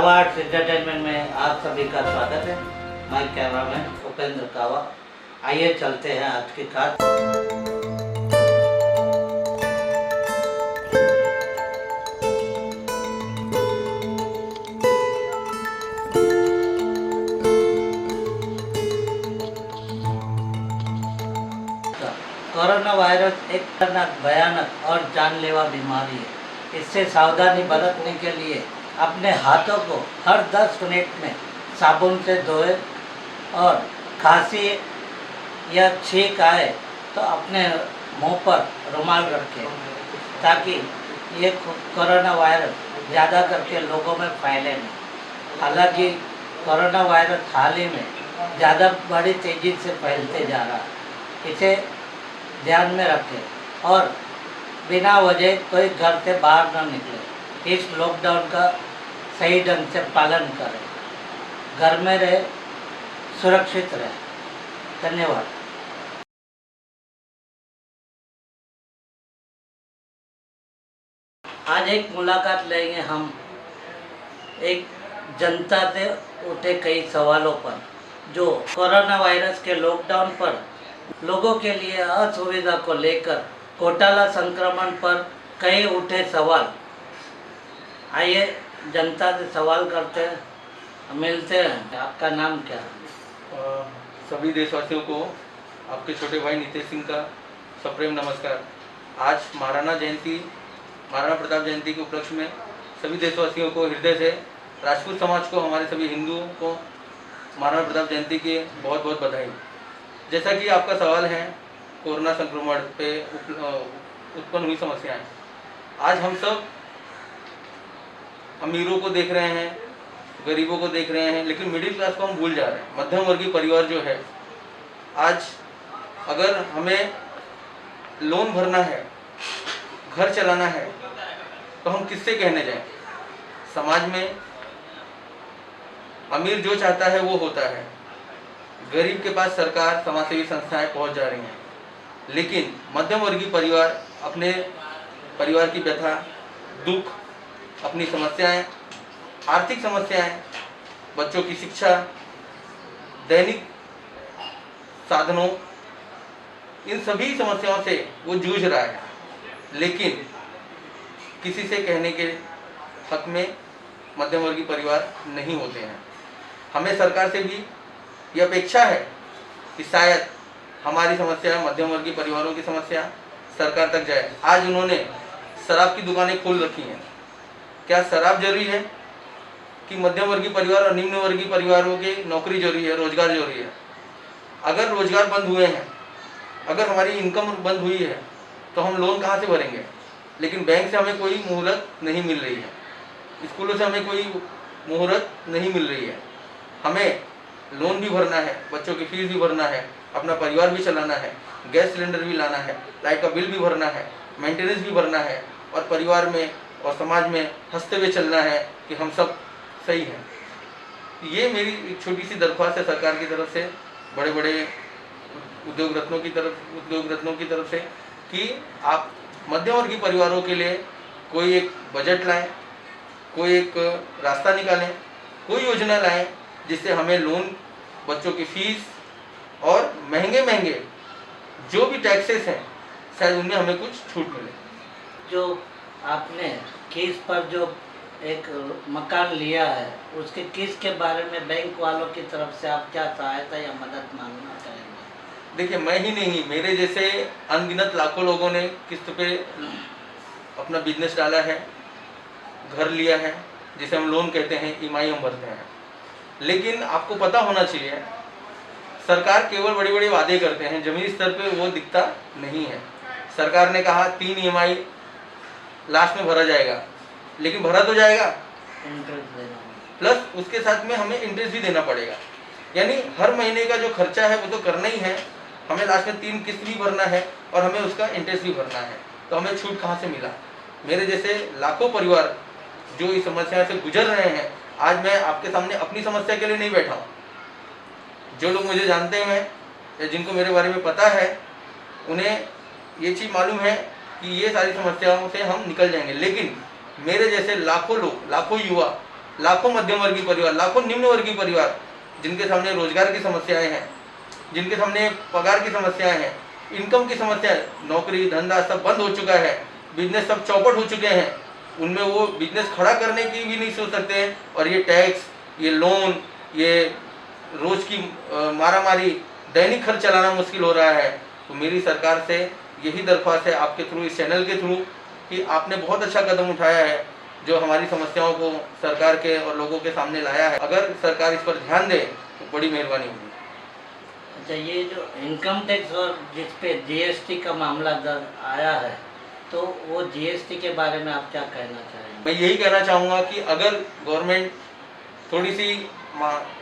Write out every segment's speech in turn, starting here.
कावा arts entertainment में आप सभी का स्वागत है। मैं कैमरामैन उपेंद्र कावा। आइए चलते हैं आज की खास। कोरोना वायरस एक खतरनाक, भयानक और जानलेवा बीमारी है। इससे सावधानी बरतने के लिए अपने हाथों को हर 10 मिनट में साबुन से धोए और खांसी या छींक आए तो अपने मुंह पर रुमाल रखें ताकि ये कोरोना वायरस ज़्यादा करके लोगों में फैले नहीं। हालांकि कोरोना वायरस हाल ही में ज़्यादा बड़ी तेज़ी से फैलते जा रहा है। इसे ध्यान में रखें और बिना वजह कोई घर से बाहर न निकले। इस लॉकडाउन का सही ढंग से पालन करें, घर में रहे, सुरक्षित रहे। धन्यवाद। आज एक मुलाकात लेंगे हम एक जनता से उठे कई सवालों पर, जो कोरोना वायरस के लॉकडाउन पर लोगों के लिए असुविधा को लेकर घोटाला संक्रमण पर कई उठे सवाल। आइए जनता से सवाल करते हैं, मिलते हैं। आपका नाम क्या है? सभी देशवासियों को आपके छोटे भाई नितेश सिंह का सप्रेम नमस्कार। आज महाराणा प्रताप जयंती के उपलक्ष्य में सभी देशवासियों को हृदय से, राजपूत समाज को, हमारे सभी हिंदुओं को महाराणा प्रताप जयंती की बहुत बहुत बधाई। जैसा कि आपका सवाल है, कोरोना संक्रमण पे उत्पन्न हुई समस्याएं। आज हम सब अमीरों को देख रहे हैं, गरीबों को देख रहे हैं, लेकिन मिडिल क्लास को हम भूल जा रहे हैं। मध्यम वर्गीय परिवार जो है, आज अगर हमें लोन भरना है, घर चलाना है, तो हम किससे कहने जाएं? समाज में अमीर जो चाहता है वो होता है, गरीब के पास सरकार, समाजसेवी संस्थाएं पहुंच जा रही हैं, लेकिन मध्यम वर्गीय परिवार अपने परिवार की व्यथा, दुख, अपनी समस्याएं, आर्थिक समस्याएं, बच्चों की शिक्षा, दैनिक साधनों, इन सभी समस्याओं से वो जूझ रहा है, लेकिन किसी से कहने के हक में मध्यम वर्गीय परिवार नहीं होते हैं। हमें सरकार से भी ये अपेक्षा है कि शायद हमारी समस्या, मध्यम वर्गीय परिवारों की समस्या सरकार तक जाए। आज उन्होंने शराब की दुकानें खोल रखी हैं। क्या शराब जरूरी है कि मध्यम वर्गीय परिवार और निम्न वर्गीय परिवारों की नौकरी जरूरी है, रोजगार जरूरी है? अगर रोजगार बंद हुए हैं, अगर हमारी इनकम बंद हुई है, तो हम लोन कहाँ से भरेंगे? लेकिन बैंक से हमें कोई मुहूर्त नहीं मिल रही है, स्कूलों से हमें कोई मुहूर्त नहीं मिल रही है। हमें लोन भी भरना है, बच्चों की फीस भी भरना है, अपना परिवार भी चलाना है, गैस सिलेंडर भी लाना है, लाइट का बिल भी भरना है, मेंटेनेंस भी भरना है, और परिवार में और समाज में हंसते हुए चलना है कि हम सब सही हैं। ये मेरी एक छोटी सी दरख्वास्त है सरकार की तरफ से, बड़े बड़े उद्योग रत्नों की तरफ से, कि आप मध्यम वर्गीय परिवारों के लिए कोई एक बजट लाएं, कोई एक रास्ता निकालें, कोई योजना लाएं जिससे हमें लोन, बच्चों की फीस और महंगे जो भी टैक्सेस हैं, शायद उनमें हमें कुछ छूट मिले। जो आपने किस्त पर जो एक मकान लिया है, उसके किस्त के बारे में बैंक वालों की तरफ से आप क्या सहायता या मदद मांगना चाहेंगे? देखिए, मैं ही नहीं, मेरे जैसे अनगिनत लाखों लोगों ने किस्त पे अपना बिजनेस डाला है, घर लिया है, जिसे हम लोन कहते हैं, ईएमआई हम भरते हैं। लेकिन आपको पता होना चाहिए, सरकार केवल बड़े बड़े वादे करते हैं, जमीनी स्तर पे वो दिखता नहीं है। सरकार ने कहा 3 ईएमआई लास्ट में भरा जाएगा, लेकिन भरा तो जाएगा, इंटरेस्ट देना, प्लस उसके साथ में हमें इंटरेस्ट भी देना पड़ेगा। यानी हर महीने का जो खर्चा है वो तो करना ही है, हमें लास्ट में 3 किस्त भी भरना है और हमें उसका इंटरेस्ट भी भरना है। तो हमें छूट कहाँ से मिला? मेरे जैसे लाखों परिवार जो इस समस्या से गुजर रहे हैं, आज मैं आपके सामने अपनी समस्या के लिए नहीं बैठा हूँ। जो लोग मुझे जानते हैं या जिनको मेरे बारे में पता है, उन्हें ये चीज़ मालूम है कि ये सारी समस्याओं से हम निकल जाएंगे। लेकिन मेरे जैसे लाखों लोग, लाखों युवा, लाखों मध्यम वर्गीय परिवार, लाखों निम्न वर्गीय परिवार जिनके सामने रोजगार की समस्याएं हैं, जिनके सामने पगार की समस्याएं हैं, इनकम की समस्या, नौकरी धंधा सब बंद हो चुका है, बिजनेस सब चौपट हो चुके हैं, उनमें वो बिजनेस खड़ा करने की भी नहीं सोच सकते हैं। और ये टैक्स, ये लोन, ये रोज की मारामारी, दैनिक खर्च चलाना मुश्किल हो रहा है। तो मेरी सरकार से यही दरख्वास्त है आपके थ्रू, इस चैनल के थ्रू, कि आपने बहुत अच्छा कदम उठाया है जो हमारी समस्याओं को सरकार के और लोगों के सामने लाया है। अगर सरकार इस पर ध्यान दे तो बड़ी मेहरबानी होगी। अच्छा, ये जो इनकम टैक्स और जिस पे जीएसटी का मामला दर्ज आया है, तो वो जीएसटी के बारे में आप क्या कहना चाहेंगे? मैं यही कहना चाहूँगा कि अगर गवर्नमेंट थोड़ी सी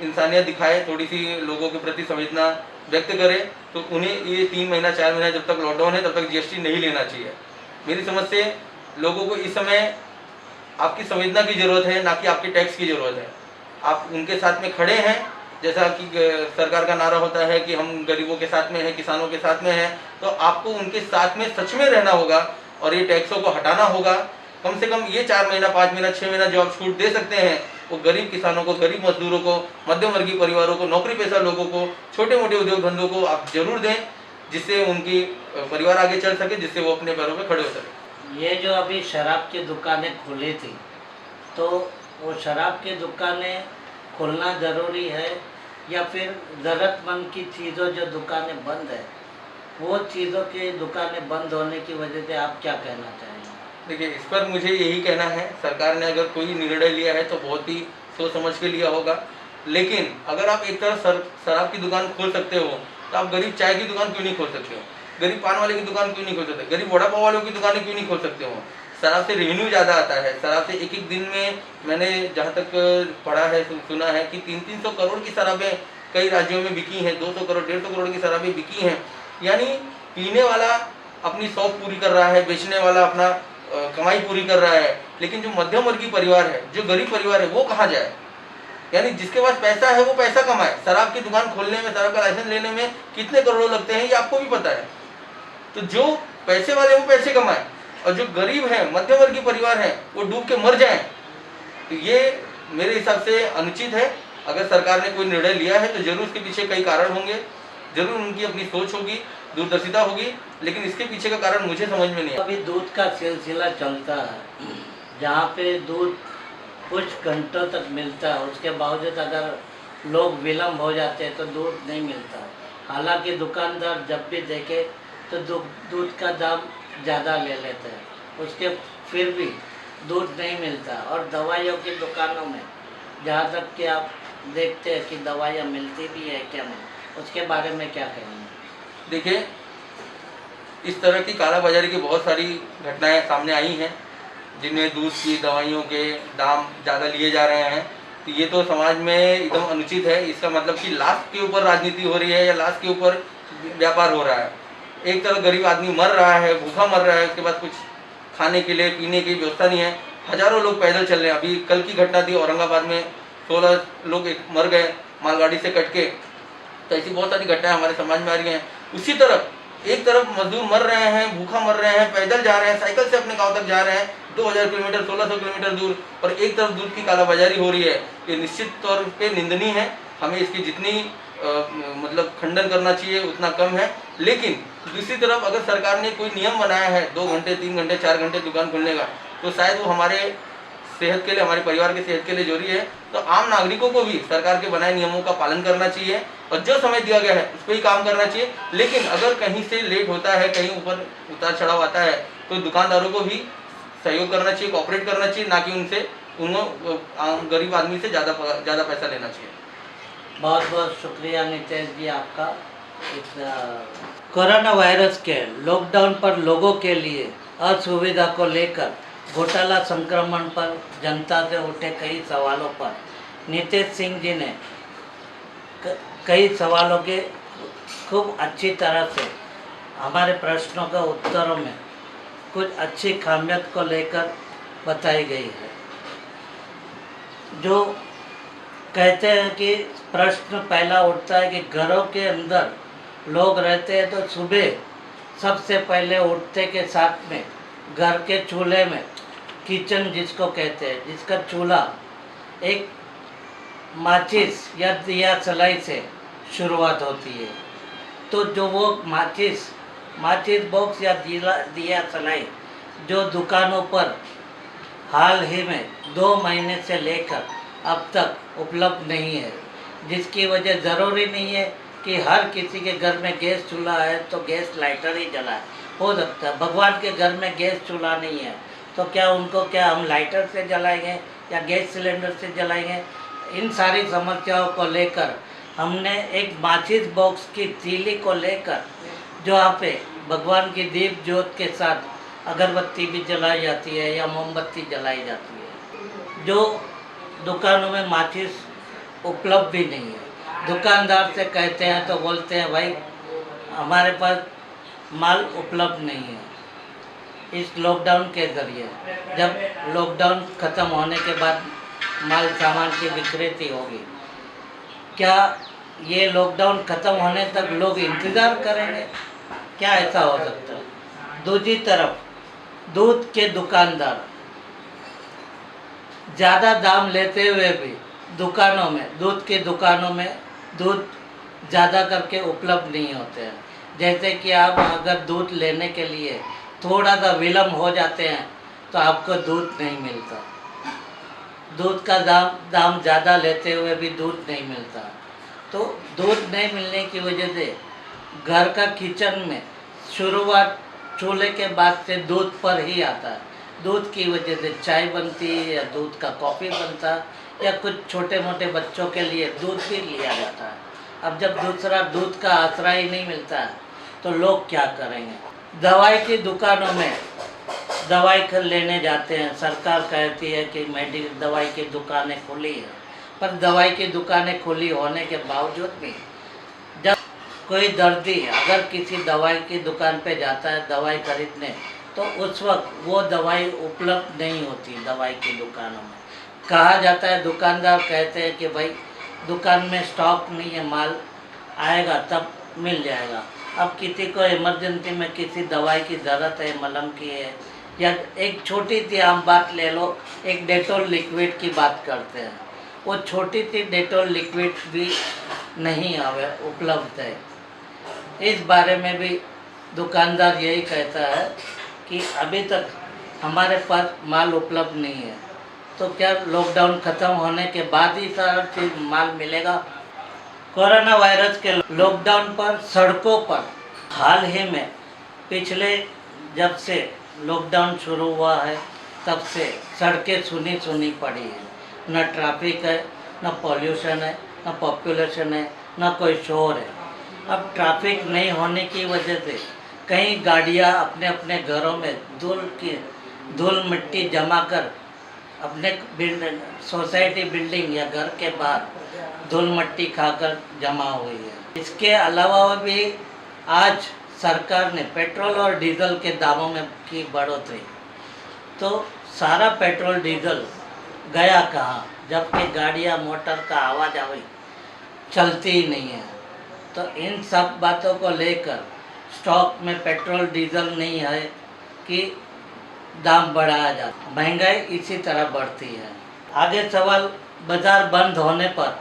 इंसानियत दिखाए, थोड़ी सी लोगों के प्रति संवेदना व्यक्त करे, तो उन्हें ये 3 महीना 4 महीना जब तक लॉकडाउन है तब तक जीएसटी नहीं लेना चाहिए। मेरी समझ से लोगों को इस समय आपकी संवेदना की ज़रूरत है, ना कि आपके टैक्स की ज़रूरत है। आप उनके साथ में खड़े हैं, जैसा कि सरकार का नारा होता है कि हम गरीबों के साथ में हैं, किसानों के साथ में हैं, तो आपको उनके साथ में सच में रहना होगा और ये टैक्सों को हटाना होगा। कम से कम ये 4 महीना 5 महीना 6 महीना जो आप छूट दे सकते हैं, वो गरीब किसानों को, गरीब मजदूरों को, मध्यम वर्गीय परिवारों को, नौकरी पेशा लोगों को, छोटे मोटे उद्योग धंधों को आप जरूर दें, जिससे उनकी परिवार आगे चल सके, जिससे वो अपने पैरों पर खड़े हो सके। ये जो अभी शराब की दुकानें खुली थी, तो वो शराब की दुकानें खोलना ज़रूरी है या फिर ज़रूरतमंद की चीज़ों जो दुकानें बंद है, वो चीज़ों की दुकानें बंद होने की वजह से आप क्या कहना चाहेंगे? देखिए, इस पर मुझे यही कहना है, सरकार ने अगर कोई निर्णय लिया है तो बहुत ही सोच समझ के लिया होगा। लेकिन अगर आप एक तरफ शराब की दुकान खोल सकते हो, तो आप गरीब चाय की दुकान क्यों नहीं खोल सकते हो? गरीब पान वाले की दुकान क्यों नहीं खोल सकते? गरीब वड़ा पाव वालों की दुकानें क्यों नहीं खोल सकते हो? शराब से रेवेन्यू ज़्यादा आता है। शराब से एक दिन में मैंने जहाँ तक पढ़ा है, सुना है कि 300 करोड़ की शराबें कई राज्यों में बिकी हैं, 200 करोड़ 150 करोड़ की शराबें बिकी हैं। यानी पीने वाला अपनी शौक पूरी कर रहा है, बेचने वाला अपना कमाई पूरी कर रहा है, लेकिन जो मध्यम वर्गीय परिवार है, जो गरीब परिवार है, वो कहाँ जाए? यानी जिसके पास पैसा है वो पैसा कमाए। शराब की दुकान खोलने में, शराब का लाइसेंस लेने में कितने करोड़ लगते हैं ये आपको भी पता है। तो जो पैसे वाले वो पैसे कमाए और जो गरीब है, मध्यम वर्गीय परिवार है, वो डूब के मर जाए। तो ये मेरे हिसाब से अनुचित है। अगर सरकार ने कोई निर्णय लिया है तो जरूर उसके पीछे कई कारण होंगे, जरूर उनकी अपनी सोच होगी, दूरदर्शिता होगी, लेकिन इसके पीछे का कारण मुझे समझ में नहीं आता। अभी दूध का सिलसिला चलता है, जहाँ पे दूध कुछ घंटों तक मिलता है, उसके बावजूद अगर लोग विलम्ब हो जाते हैं तो दूध नहीं मिलता। हालांकि दुकानदार जब भी देखे तो दूध का दाम ज़्यादा ले लेते हैं, उसके फिर भी दूध नहीं मिलता। और दवाइयों की दुकानों में जहाँ तक कि आप देखते हैं कि दवाइयाँ मिलती भी है क्या नहीं, उसके बारे में क्या कहेंगे? देखिए, इस तरह की कालाबाजारी की बहुत सारी घटनाएं सामने आई हैं, जिनमें दूध की दवाइयों के दाम ज़्यादा लिए जा रहे हैं। तो ये तो समाज में एकदम अनुचित है। इसका मतलब कि लाश के ऊपर राजनीति हो रही है या लाश के ऊपर व्यापार हो रहा है। एक तरफ गरीब आदमी मर रहा है, भूखा मर रहा है, उसके पास कुछ खाने के लिए, पीने की व्यवस्था नहीं है। हजारों लोग पैदल चल रहे हैं। अभी कल की घटना थी औरंगाबाद में, 16 लोग मर गए मालगाड़ी से कट के। तो ऐसी बहुत सारी घटनाएं हमारे समाज में आ रही हैं। उसी तरफ एक तरफ मजदूर मर रहे हैं, भूखा मर रहे हैं, पैदल जा रहे हैं, साइकिल से अपने गांव तक जा रहे हैं 2000 किलोमीटर 1600 किलोमीटर दूर, और एक तरफ दूध की कालाबाजारी हो रही है। ये निश्चित तौर पे निंदनीय है। हमें इसकी जितनी मतलब खंडन करना चाहिए उतना कम है। लेकिन दूसरी तरफ अगर सरकार ने कोई नियम बनाया है 2 घंटे 3 घंटे 4 घंटे दुकान खोलने का, तो शायद वो हमारे सेहत के लिए, हमारे परिवार के सेहत के लिए जरूरी है। तो आम नागरिकों को भी सरकार के बनाए नियमों का पालन करना चाहिए और जो समय दिया गया है उस पर ही काम करना चाहिए। लेकिन अगर कहीं से लेट होता है, कहीं ऊपर उतार चढ़ाव आता है, तो दुकानदारों को भी सहयोग करना चाहिए, कोऑपरेट करना चाहिए, ना कि उनसे गरीब आदमी से ज़्यादा पैसा लेना चाहिए। बहुत बहुत शुक्रिया नितेश जी आपका। इस कोरोना वायरस के लॉकडाउन पर लोगों के लिए असुविधा को लेकर घोटाला संक्रमण पर जनता से उठे कई सवालों पर नितेश सिंह जी ने कई सवालों के खूब अच्छी तरह से हमारे प्रश्नों के उत्तरों में कुछ अच्छी खामियत को लेकर बताई गई है। जो कहते हैं कि प्रश्न पहला उठता है कि घरों के अंदर लोग रहते हैं तो सुबह सबसे पहले उठते के साथ में घर के चूल्हे में, किचन जिसको कहते हैं, जिसका चूल्हा एक माचिस या दिया सलाई से शुरुआत होती है। तो जो वो माचिस बॉक्स या दिया सलाई जो दुकानों पर हाल ही में 2 महीने से लेकर अब तक उपलब्ध नहीं है, जिसकी वजह ज़रूरी नहीं है कि हर किसी के घर में गैस चूल्हा है तो गैस लाइटर ही जलाए। हो सकता है भगवान के घर में गैस चूल्हा नहीं है तो क्या उनको हम लाइटर से जलाएंगे या गैस सिलेंडर से जलाएंगे। इन सारी समस्याओं को लेकर हमने एक माचिस बॉक्स की तीली को लेकर जो यहाँ पे भगवान की दीप ज्योत के साथ अगरबत्ती भी जलाई जाती है या मोमबत्ती जलाई जाती है। जो दुकानों में माचिस उपलब्ध भी नहीं है, दुकानदार से कहते हैं तो बोलते हैं भाई हमारे पास माल उपलब्ध नहीं है। इस लॉकडाउन के ज़रिए जब लॉकडाउन ख़त्म होने के बाद माल सामान की विक्रेती होगी, क्या ये लॉकडाउन ख़त्म होने तक लोग इंतज़ार करेंगे? क्या ऐसा हो सकता है? दूसरी तरफ दूध के दुकानदार ज़्यादा दाम लेते हुए भी दूध की दुकानों में दूध ज़्यादा करके उपलब्ध नहीं होते हैं। जैसे कि आप अगर दूध लेने के लिए थोड़ा सा विलम्ब हो जाते हैं तो आपको दूध नहीं मिलता। दूध का दाम ज़्यादा लेते हुए भी दूध नहीं मिलता। तो दूध नहीं मिलने की वजह से घर का किचन में शुरुआत चूल्हे के बाद से दूध पर ही आता है। दूध की वजह से चाय बनती है या दूध का कॉफ़ी बनता है या कुछ छोटे मोटे बच्चों के लिए दूध भी लिया जाता है। अब जब दूसरा दूध का आसरा ही नहीं मिलता है तो लोग क्या करेंगे? दवाई की दुकानों में दवाई लेने जाते हैं, सरकार कहती है कि दवाई की दुकानें खुली हैं, पर दवाई की दुकानें खुली होने के बावजूद भी जब कोई दर्दी अगर किसी दवाई की दुकान पे जाता है दवाई खरीदने तो उस वक्त वो दवाई उपलब्ध नहीं होती। दवाई की दुकानों में कहा जाता है, दुकानदार कहते हैं कि भाई दुकान में स्टॉक नहीं है, माल आएगा तब मिल जाएगा। अब किसी को इमरजेंसी में किसी दवाई की ज़रूरत है, मलहम की है, या एक छोटी सी आम बात ले लो, एक डेटॉल लिक्विड की बात करते हैं, वो छोटी सी डेटॉल लिक्विड भी नहीं उपलब्ध है। इस बारे में भी दुकानदार यही कहता है कि अभी तक हमारे पास माल उपलब्ध नहीं है। तो क्या लॉकडाउन ख़त्म होने के बाद ही सारा चीज़ माल मिलेगा? कोरोना वायरस के लॉकडाउन पर सड़कों पर हाल ही में पिछले जब से लॉकडाउन शुरू हुआ है तब से सड़कें सुनी पड़ी हैं। न ट्रैफिक है, न पॉल्यूशन है, न पॉपुलेशन है, न कोई शोर है। अब ट्रैफिक नहीं होने की वजह से कई गाड़ियां अपने अपने घरों में धूल मिट्टी जमा कर अपने सोसाइटी बिल्डिंग या घर के बाहर धूल मिट्टी खाकर जमा हुई है। इसके अलावा भी आज सरकार ने पेट्रोल और डीजल के दामों में की बढ़ोतरी, तो सारा पेट्रोल डीजल गया कहाँ? जबकि गाड़ियाँ मोटर का आवाज़ चलती ही नहीं है। तो इन सब बातों को लेकर स्टॉक में पेट्रोल डीजल नहीं है कि दाम बढ़ाया जाता, महंगाई इसी तरह बढ़ती है। आगे सवाल बाज़ार बंद होने पर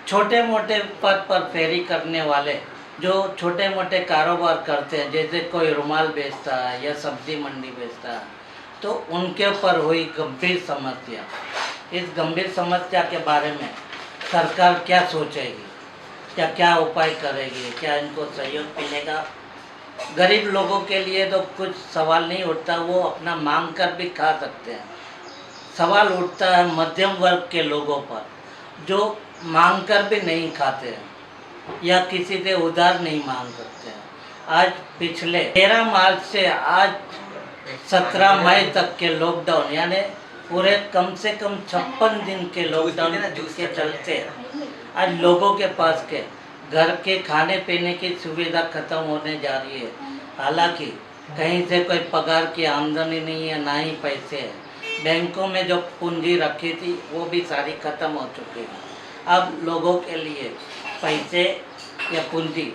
छोटे मोटे पद पर फेरी करने वाले जो छोटे मोटे कारोबार करते हैं, जैसे कोई रुमाल बेचता है या सब्जी मंडी बेचता है, तो उनके ऊपर हुई गंभीर समस्या। इस गंभीर समस्या के बारे में सरकार क्या सोचेगी, क्या उपाय करेगी, क्या इनको सहयोग मिलेगा? गरीब लोगों के लिए तो कुछ सवाल नहीं उठता, वो अपना मांग कर भी खा सकते हैं। सवाल उठता है मध्यम वर्ग के लोगों पर जो मांग कर भी नहीं खाते हैं या किसी से उधार नहीं मांग सकते हैं। आज पिछले 13 मार्च से आज 17 मई तक के लॉकडाउन यानी पूरे कम से कम 56 दिन के लॉकडाउन के चलते आज लोगों के पास के घर के खाने पीने की सुविधा खत्म होने जा रही है। हालांकि कहीं से कोई पगार की आमदनी नहीं है, ना ही पैसे हैं। बैंकों में जो पूंजी रखी थी वो भी सारी खत्म हो चुकी है। अब लोगों के लिए पैसे या पूंजी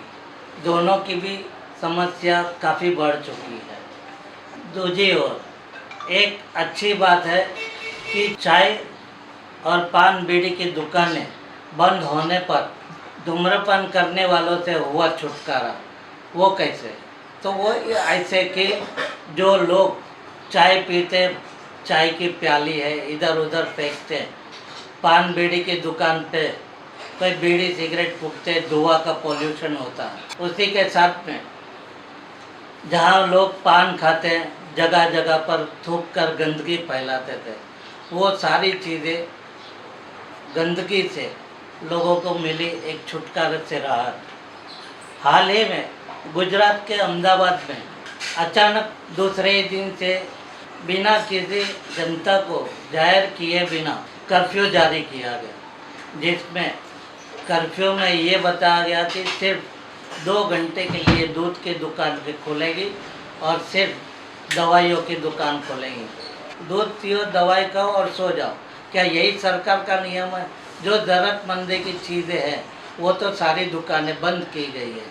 दोनों की भी समस्या काफ़ी बढ़ चुकी है। दूसरी ओर एक अच्छी बात है कि चाय और पान बीड़ी की दुकानें बंद होने पर धूम्रपान करने वालों से हुआ छुटकारा, वो कैसे? तो वो ऐसे कि जो लोग चाय पीते, चाय की प्याली है इधर उधर फेंकते, पान बीड़ी की दुकान पे कोई बीड़ी सिगरेट फूकते, धुआं का पोल्यूशन होता है। उसी के साथ में जहाँ लोग पान खाते हैं जगह जगह पर थूक कर गंदगी फैलाते थे, वो सारी चीज़ें गंदगी से लोगों को मिली एक छुटकारे से राहत। हाल ही में गुजरात के अहमदाबाद में अचानक दूसरे ही दिन से बिना किसी जनता को जाहिर किए बिना कर्फ्यू जारी किया गया, जिसमें कर्फ्यू में ये बताया गया कि सिर्फ 2 घंटे के लिए दूध की दुकान भी खुलेगी और सिर्फ दवाइयों की दुकान खुलेगी। दूध पियो, दवाई खाओ और सो जाओ। क्या यही सरकार का नियम है? जो ज़रूरतमंद की चीज़ें हैं वो तो सारी दुकानें बंद की गई है,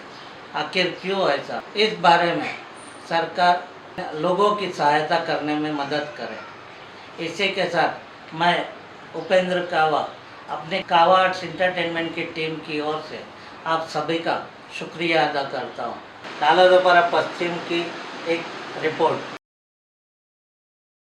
आखिर क्यों ऐसा? इस बारे में सरकार लोगों की सहायता करने में मदद करे। इसी के साथ मैं उपेंद्र कावा अपने कावा आर्ट्स एंटरटेनमेंट की टीम की ओर से आप सभी का शुक्रिया अदा करता हूँ। नालासोपारा पश्चिम की एक रिपोर्ट।